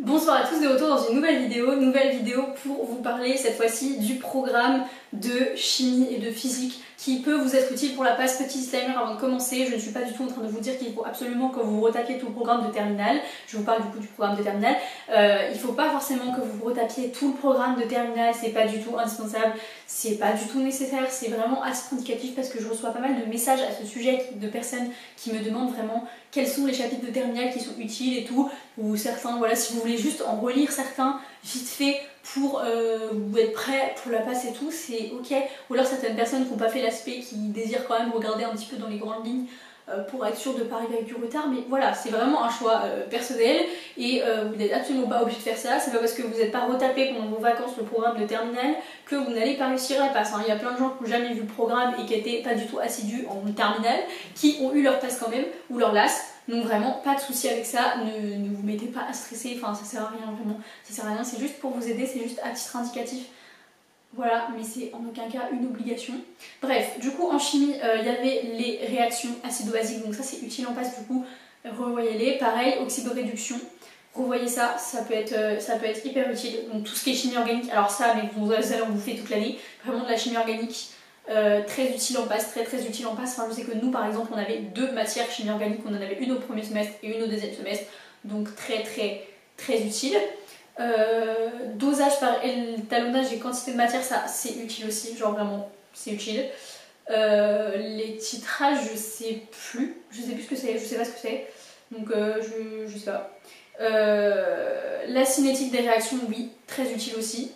Bonsoir à tous, de retour dans une nouvelle vidéo pour vous parler cette fois-ci du programme de chimie et de physique qui peut vous être utile pour la passe. Petit disclaimer avant de commencer, je ne suis pas du tout en train de vous dire qu'il faut absolument que vous retapiez tout le programme de terminale. Je vous parle du coup du programme de terminale. Il ne faut pas forcément que vous retapiez tout le programme de terminale, c'est pas du tout indispensable, c'est pas du tout nécessaire, c'est vraiment assez indicatif parce que je reçois pas mal de messages à ce sujet de personnes qui me demandent vraiment quels sont les chapitres de terminale qui sont utiles et tout, ou certains, voilà, si vous voulez juste en relire certains vite fait pour vous être prêt pour la passe et tout, c'est ok. Ou alors certaines personnes qui n'ont pas fait l'aspect, qui désirent quand même regarder un petit peu dans les grandes lignes pour être sûr de ne pas arriver avec du retard, mais voilà, c'est vraiment un choix personnel et vous n'êtes absolument pas obligé de faire ça. C'est pas parce que vous n'êtes pas retapé pendant vos vacances le programme de terminale que vous n'allez pas réussir à la passe. Il y a plein de gens qui n'ont jamais vu le programme et qui n'étaient pas du tout assidus en terminale, qui ont eu leur passe quand même, ou leur LAS. Donc vraiment pas de souci avec ça, ne vous mettez pas à stresser, enfin ça sert à rien vraiment, ça sert à rien, c'est juste pour vous aider, c'est juste à titre indicatif. Voilà, mais c'est en aucun cas une obligation. Bref, du coup en chimie, il y avait les réactions acido-basiques, donc ça c'est utile en passe, du coup revoyez-les. Pareil, oxydoréduction, revoyez ça, ça peut être hyper utile. Donc tout ce qui est chimie organique, alors ça, mais vous allez en bouffer toute l'année, vraiment de la chimie organique. Très utile en passe, très utile en passe. Enfin, je sais que nous par exemple on avait deux matières chimie organique, on en avait une au premier semestre et une au deuxième semestre, donc très utile. Dosage par étalonnage et quantité de matière, ça c'est utile aussi, genre vraiment c'est utile. Les titrages je sais plus ce que c'est, je sais pas ce que c'est, donc je sais pas. La cinétique des réactions, oui, très utile aussi.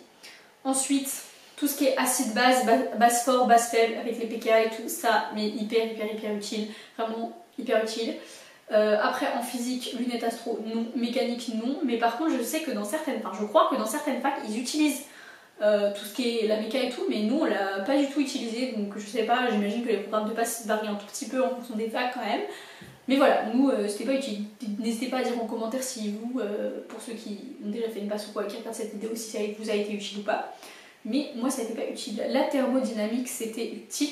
Ensuite, tout ce qui est acide-base, base fort, base faible, avec les pKa et tout, ça, mais hyper utile, vraiment hyper utile. Après, en physique, lunettes astro, non, mécanique, non, mais par contre, je sais que dans certaines, enfin, je crois que dans certaines facs, ils utilisent tout ce qui est la méca et tout, mais nous, on l'a pas du tout utilisé, donc je sais pas, j'imagine que les programmes de passe varient un tout petit peu en fonction des facs quand même. Mais voilà, nous, c'était pas utile. N'hésitez pas à dire en commentaire si vous, pour ceux qui ont déjà fait une passe ou quoi, qui regardent cette vidéo, si ça vous a été utile ou pas. Mais moi ça n'était pas utile. La thermodynamique c'était utile.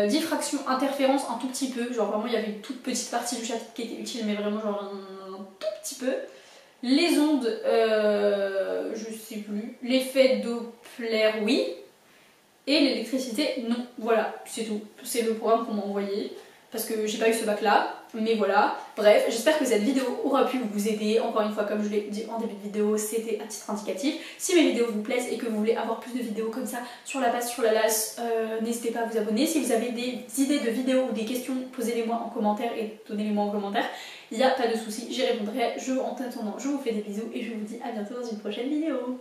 Diffraction, interférence un tout petit peu, genre vraiment il y avait une toute petite partie du chapitre qui était utile, mais vraiment genre un tout petit peu. Les ondes, je sais plus. L'effet Doppler, oui. Et l'électricité, non. Voilà, c'est tout. C'est le programme qu'on m'a envoyé. Parce que j'ai pas eu ce bac là, mais voilà. Bref, j'espère que cette vidéo aura pu vous aider. Encore une fois, comme je l'ai dit en début de vidéo, c'était à titre indicatif. Si mes vidéos vous plaisent et que vous voulez avoir plus de vidéos comme ça sur la base, sur la LAS, n'hésitez pas à vous abonner. Si vous avez des idées de vidéos ou des questions, posez-les-moi en commentaire et donnez-les-moi en commentaire. Il n'y a pas de souci, j'y répondrai. En attendant, je vous fais des bisous et je vous dis à bientôt dans une prochaine vidéo.